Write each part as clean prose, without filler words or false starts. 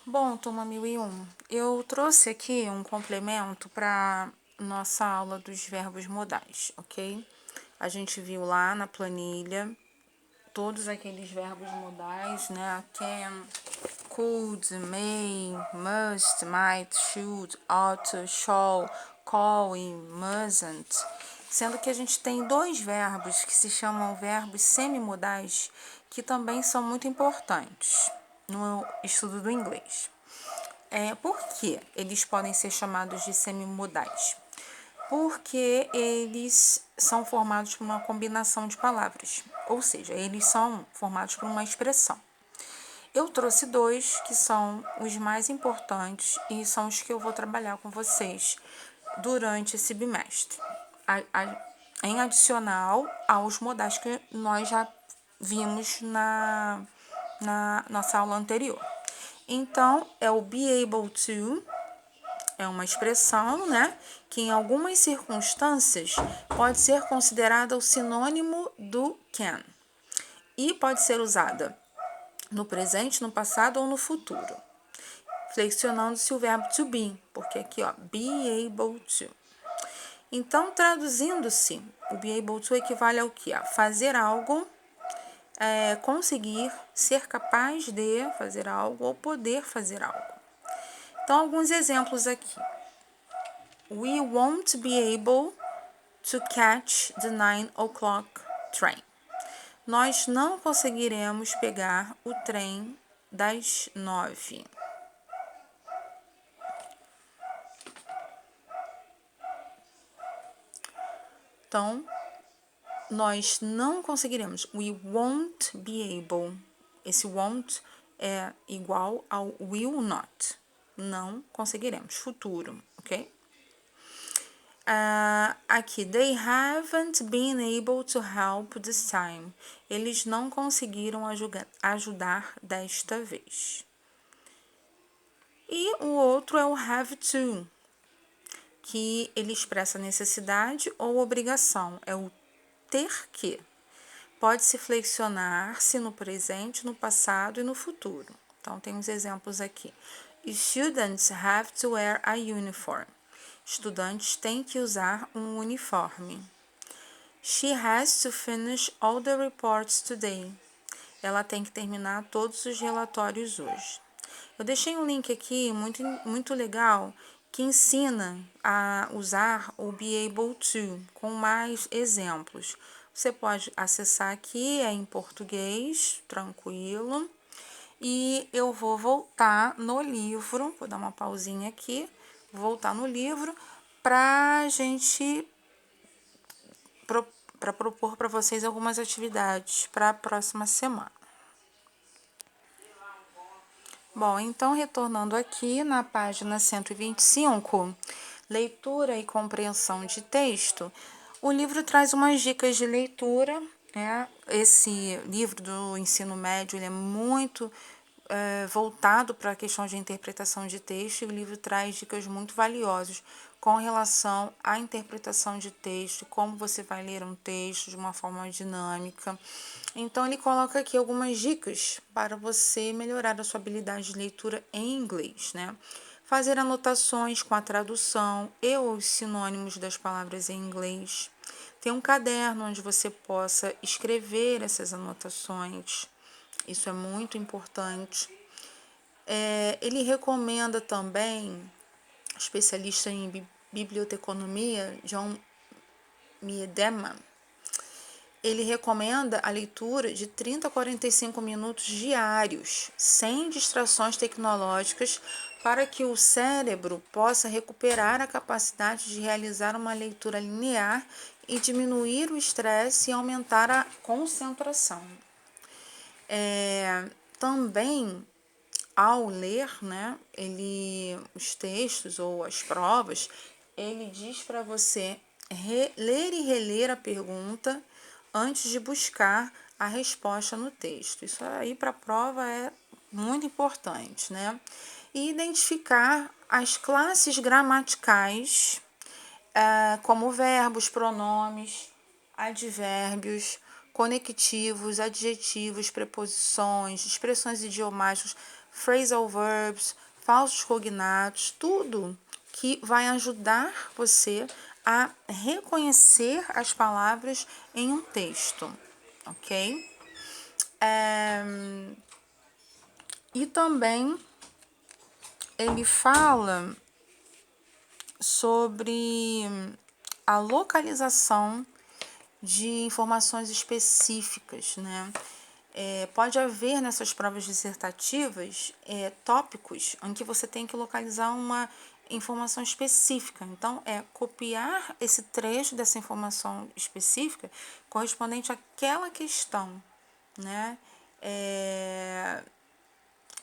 Bom, turma 1001, eu trouxe aqui um complemento para nossa aula dos verbos modais, ok? A gente viu lá na planilha todos aqueles verbos modais, né? Can, could, may, must, might, should, ought, shall, call e mustn't. Sendo que a gente tem dois verbos que se chamam verbos semimodais, que também são muito importantes no estudo do inglês. Por que eles podem ser chamados de semimodais? Porque eles são formados por uma combinação de palavras, ou seja, eles são formados por uma expressão. Eu trouxe dois que são os mais importantes e são os que eu vou trabalhar com vocês durante esse bimestre, em adicional aos modais que nós já vimos na nossa aula anterior. Então, é o be able to, é uma expressão, né, que em algumas circunstâncias pode ser considerada o sinônimo do can e pode ser usada no presente, no passado ou no futuro, flexionando-se o verbo to be, porque aqui, ó, be able to. Então, traduzindo-se, o be able to equivale ao que? A fazer algo, conseguir, ser capaz de fazer algo ou poder fazer algo. Então, alguns exemplos aqui. We won't be able to catch the 9 o'clock train. Nós não conseguiremos pegar o trem das 9. Então, nós não conseguiremos. We won't be able. Esse won't é igual ao will not. Não conseguiremos. Futuro, ok? Aqui, they haven't been able to help this time. Eles não conseguiram ajudar desta vez. E o outro é o have to, que ele expressa necessidade ou obrigação. É o ter que. Pode-se flexionar-se no presente, no passado e no futuro. Então, temos exemplos aqui. Students have to wear a uniform. Estudantes têm que usar um uniforme. She has to finish all the reports today. Ela tem que terminar todos os relatórios hoje. Eu deixei um link aqui muito legal que ensina a usar o be able to com mais exemplos. Você pode acessar aqui, é em português, tranquilo. E eu vou voltar no livro, vou dar uma pausinha aqui, voltar no livro para gente para propor para vocês algumas atividades para a próxima semana. Bom, então retornando aqui na página 125, leitura e compreensão de texto, o livro traz umas dicas de leitura, né? Esse livro do ensino médio ele é muito voltado para a questão de interpretação de texto, e o livro traz dicas muito valiosas com relação à interpretação de texto, como você vai ler um texto de uma forma dinâmica. Então, ele coloca aqui algumas dicas para você melhorar a sua habilidade de leitura em inglês, né? Fazer anotações com a tradução e os sinônimos das palavras em inglês. Ter um caderno onde você possa escrever essas anotações. Isso é muito importante. Ele recomenda também, especialista em biblioteconomia, John Miedemann, ele recomenda a leitura de 30 a 45 minutos diários, sem distrações tecnológicas, para que o cérebro possa recuperar a capacidade de realizar uma leitura linear e diminuir o estresse e aumentar a concentração. Também, ao ler, né, os textos ou as provas, ele diz para você ler e reler a pergunta antes de buscar a resposta no texto. Isso aí para a prova é muito importante, né? E identificar as classes gramaticais, como verbos, pronomes, advérbios, conectivos, adjetivos, preposições, expressões idiomáticas, phrasal verbs, falsos cognatos, tudo que vai ajudar você a reconhecer as palavras em um texto, ok? E também ele fala sobre a localização de informações específicas, né? Pode haver nessas provas dissertativas tópicos em que você tem que localizar uma informação específica. Então, copiar esse trecho dessa informação específica correspondente àquela questão, né?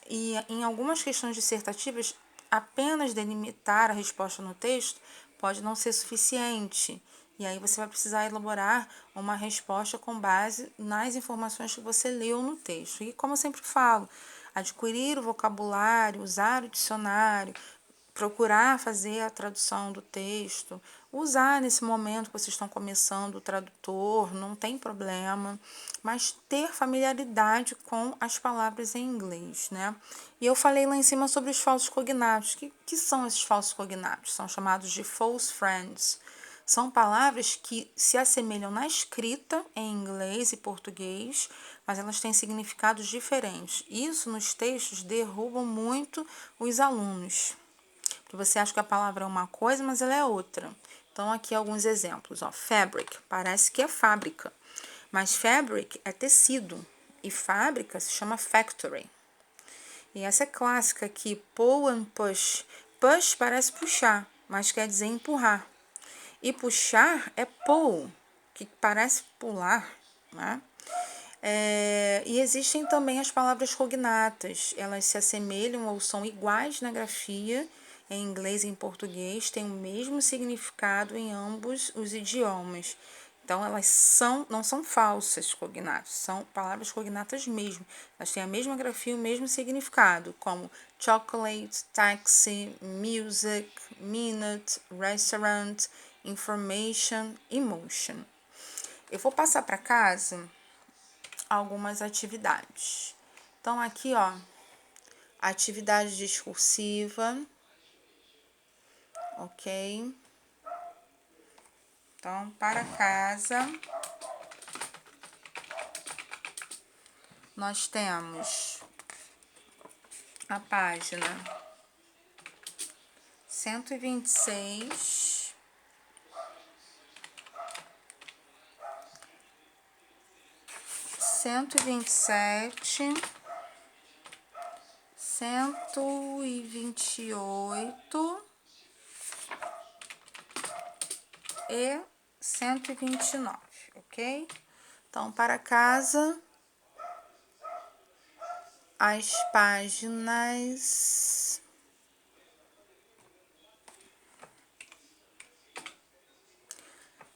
E em algumas questões dissertativas, apenas delimitar a resposta no texto pode não ser suficiente. E aí você vai precisar elaborar uma resposta com base nas informações que você leu no texto. E como eu sempre falo, adquirir o vocabulário, usar o dicionário, procurar fazer a tradução do texto, usar nesse momento que vocês estão começando o tradutor, não tem problema, mas ter familiaridade com as palavras em inglês, né? E eu falei lá em cima sobre os falsos cognatos. Que são esses falsos cognatos? São chamados de false friends. São palavras que se assemelham na escrita em inglês e português, mas elas têm significados diferentes. Isso nos textos derruba muito os alunos. Porque você acha que a palavra é uma coisa, mas ela é outra. Então, aqui alguns exemplos. Ó. Fabric, parece que é fábrica, mas fabric é tecido e fábrica se chama factory. E essa é clássica aqui, pull and push. Push parece puxar, mas quer dizer empurrar. E puxar é pull, que parece pular, né? E existem também as palavras cognatas. Elas se assemelham ou são iguais na grafia, em inglês e em português, têm o mesmo significado em ambos os idiomas. Então, elas não são falsas cognatas, são palavras cognatas mesmo. Elas têm a mesma grafia e o mesmo significado, como chocolate, taxi, music, minute, restaurant, information, emotion. Eu vou passar para casa algumas atividades. Então, aqui, ó, atividade discursiva, ok? Então, para casa, nós temos a página 126, 127, 128 e 129, ok? Então, para casa, as páginas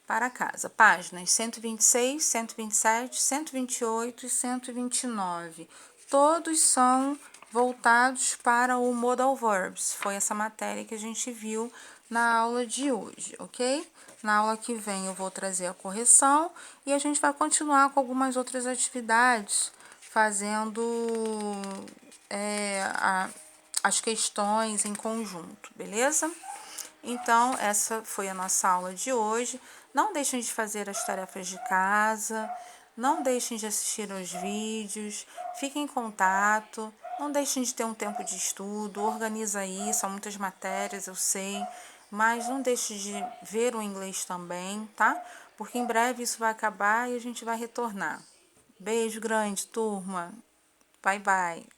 para casa, páginas 126, 127, 128 e 129. Todos são voltados para o modal verbs. Foi essa matéria que a gente viu na aula de hoje, ok? Na aula que vem eu vou trazer a correção e a gente vai continuar com algumas outras atividades, fazendo as questões em conjunto, beleza? Então, essa foi a nossa aula de hoje. Não deixem de fazer as tarefas de casa, não deixem de assistir aos vídeos, fiquem em contato, não deixem de ter um tempo de estudo, organiza aí, são muitas matérias, eu sei, mas não deixe de ver o inglês também, tá? Porque em breve isso vai acabar e a gente vai retornar. Beijo grande, turma. Bye, bye.